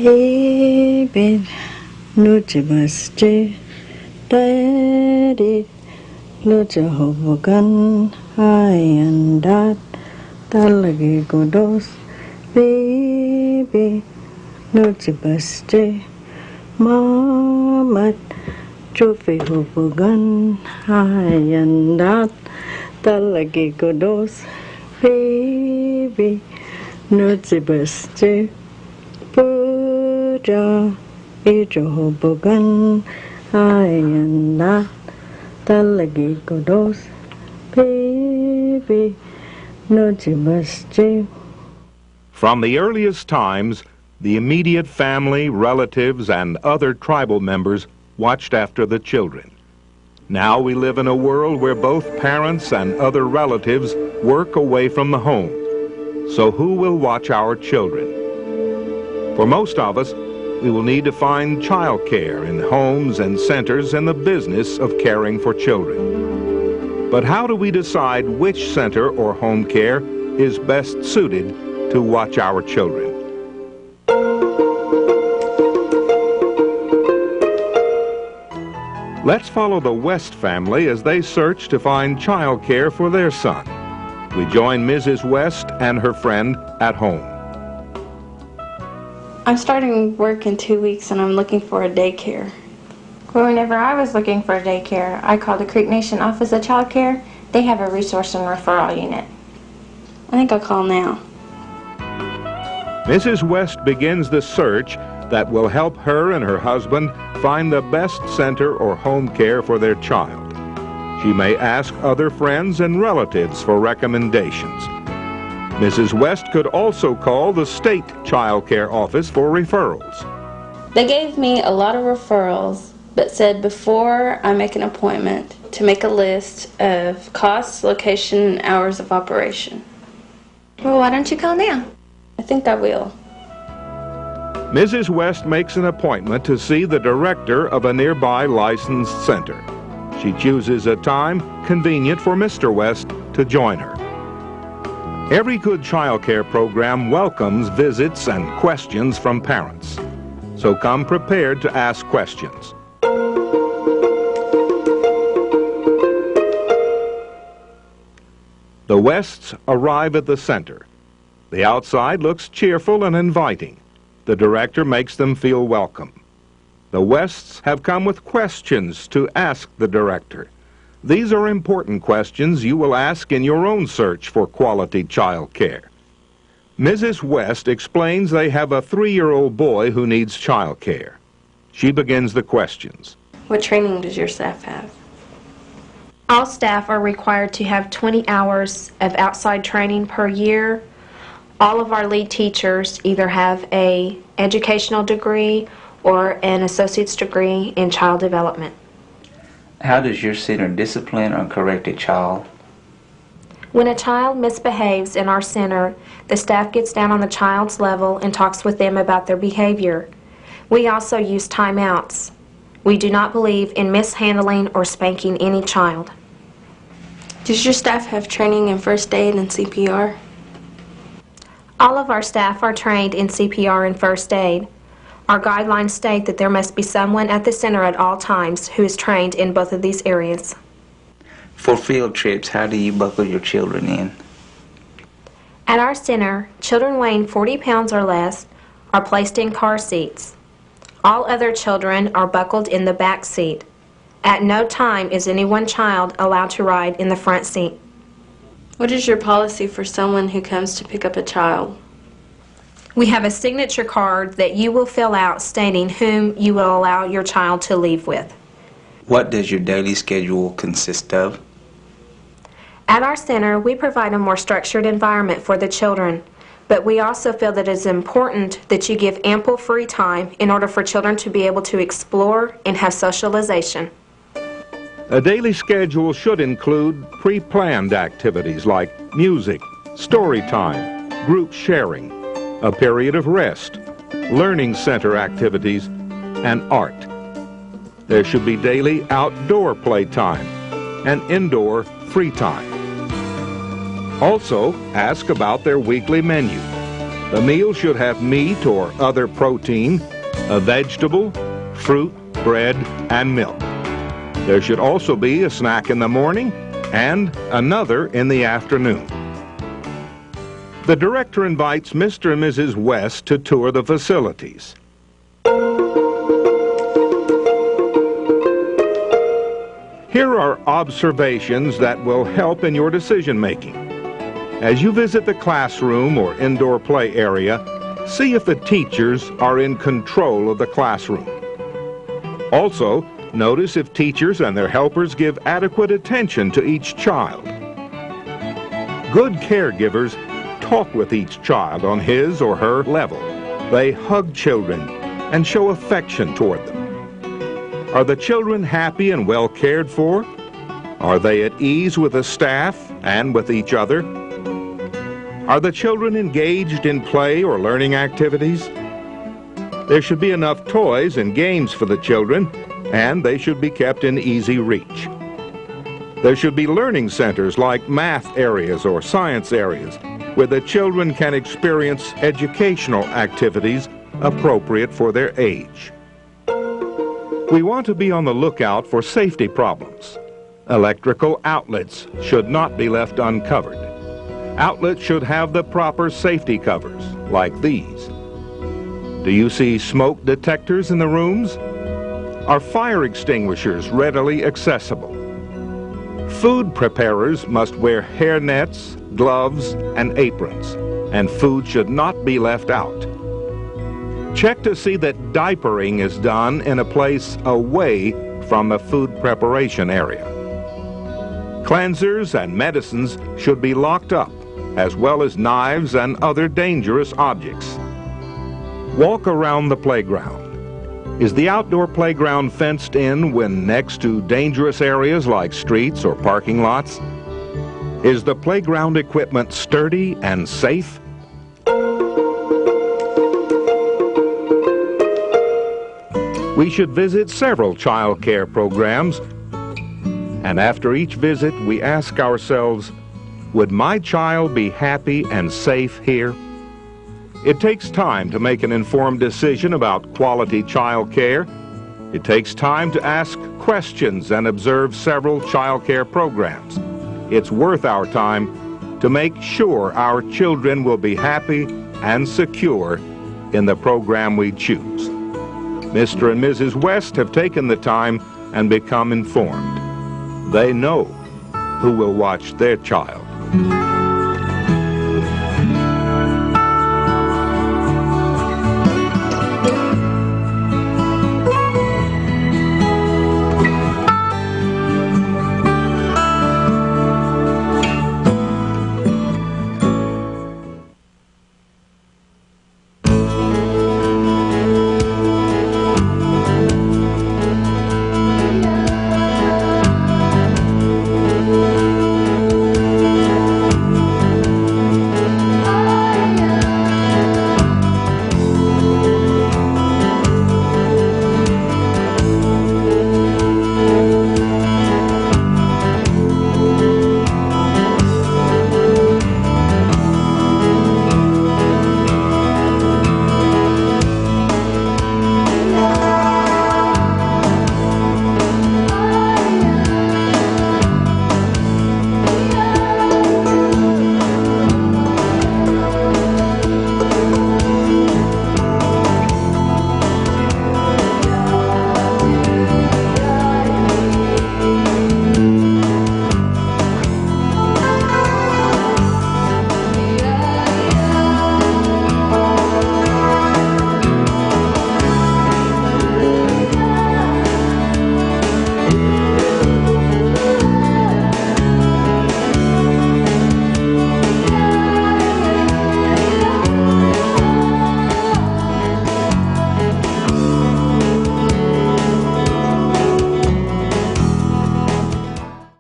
Baby, Nutibasti, Daddy, Lutzahobogan, I and that, Talagi Godos, Baby, Nutibasti, Mama, Trophy Hobogan, I and that, Talagi Godos, Baby, Nutibasti. Puja Ijohobogan Ayana Talagi Godos Baby Nojibasti. From the earliest times, the immediate family, relatives, and other tribal members watched after the children. Now we live in a world where both parents and other relatives work away from the home. So who will watch our children? For most of us, we will need to find child care in homes and centers in the business of caring for children. But how do we decide which center or home care is best suited to watch our children? Let's follow the West family as they search to find child care for their son. We join Mrs. West and her friend at home. I'm starting work in 2 weeks and I'm looking for a daycare. Well, whenever I was looking for a daycare, I called the Creek Nation Office of Child Care. They have a resource and referral unit. I think I'll call now. Mrs. West begins the search that will help her and her husband find the best center or home care for their child. She may ask other friends and relatives for recommendations. Mrs. West could also call the state child care office for referrals. They gave me a lot of referrals, but said before I make an appointment to make a list of costs, location, and hours of operation. Well, why don't you call now? I think I will. Mrs. West makes an appointment to see the director of a nearby licensed center. She chooses a time convenient for Mr. West to join her. Every good child care program welcomes visits and questions from parents. So come prepared to ask questions. The Wests arrive at the center. The outside looks cheerful and inviting. The director makes them feel welcome. The Wests have come with questions to ask the director. These are important questions you will ask in your own search for quality child care. Mrs. West explains they have a 3-year-old boy who needs child care. She begins the questions. What training does your staff have? All staff are required to have 20 hours of outside training per year. All of our lead teachers either have an educational degree or an associate's degree in child development. How does your center discipline or correct a child? When a child misbehaves in our center, the staff gets down on the child's level and talks with them about their behavior. We also use timeouts. We do not believe in mishandling or spanking any child. Does your staff have training in first aid and CPR? All of our staff are trained in CPR and first aid. Our guidelines state that there must be someone at the center at all times who is trained in both of these areas. For field trips, how do you buckle your children in? At our center, children weighing 40 pounds or less are placed in car seats. All other children are buckled in the back seat. At no time is any one child allowed to ride in the front seat. What is your policy for someone who comes to pick up a child? We have a signature card that you will fill out stating whom you will allow your child to leave with. What does your daily schedule consist of? At our center, we provide a more structured environment for the children, but we also feel that it is important that you give ample free time in order for children to be able to explore and have socialization. A daily schedule should include pre-planned activities like music, story time, group sharing, a period of rest, learning center activities, and art. There should be daily outdoor playtime and indoor free time. Also, ask about their weekly menu. The meal should have meat or other protein, a vegetable, fruit, bread, and milk. There should also be a snack in the morning and another in the afternoon. The director invites Mr. and Mrs. West to tour the facilities. Here are observations that will help in your decision-making. As you visit the classroom or indoor play area, see if the teachers are in control of the classroom. Also, notice if teachers and their helpers give adequate attention to each child. Good caregivers talk with each child on his or her level. They hug children and show affection toward them. Are the children happy and well cared for? Are they at ease with the staff and with each other? Are the children engaged in play or learning activities? There should be enough toys and games for the children, and they should be kept in easy reach. There should be learning centers like math areas or science areas where the children can experience educational activities appropriate for their age. We want to be on the lookout for safety problems. Electrical outlets should not be left uncovered. Outlets should have the proper safety covers, like these. Do you see smoke detectors in the rooms? Are fire extinguishers readily accessible? Food preparers must wear hair nets, gloves, and aprons, and food should not be left out. Check to see that diapering is done in a place away from the food preparation area. Cleansers and medicines should be locked up, as well as knives and other dangerous objects. Walk around the playground. Is the outdoor playground fenced in when next to dangerous areas like streets or parking lots? Is the playground equipment sturdy and safe? We should visit several child care programs, and after each visit we ask ourselves, would my child be happy and safe here? It takes time to make an informed decision about quality child care. It takes time to ask questions and observe several child care programs. It's worth our time to make sure our children will be happy and secure in the program we choose. Mr. and Mrs. West have taken the time and become informed. They know who will watch their child.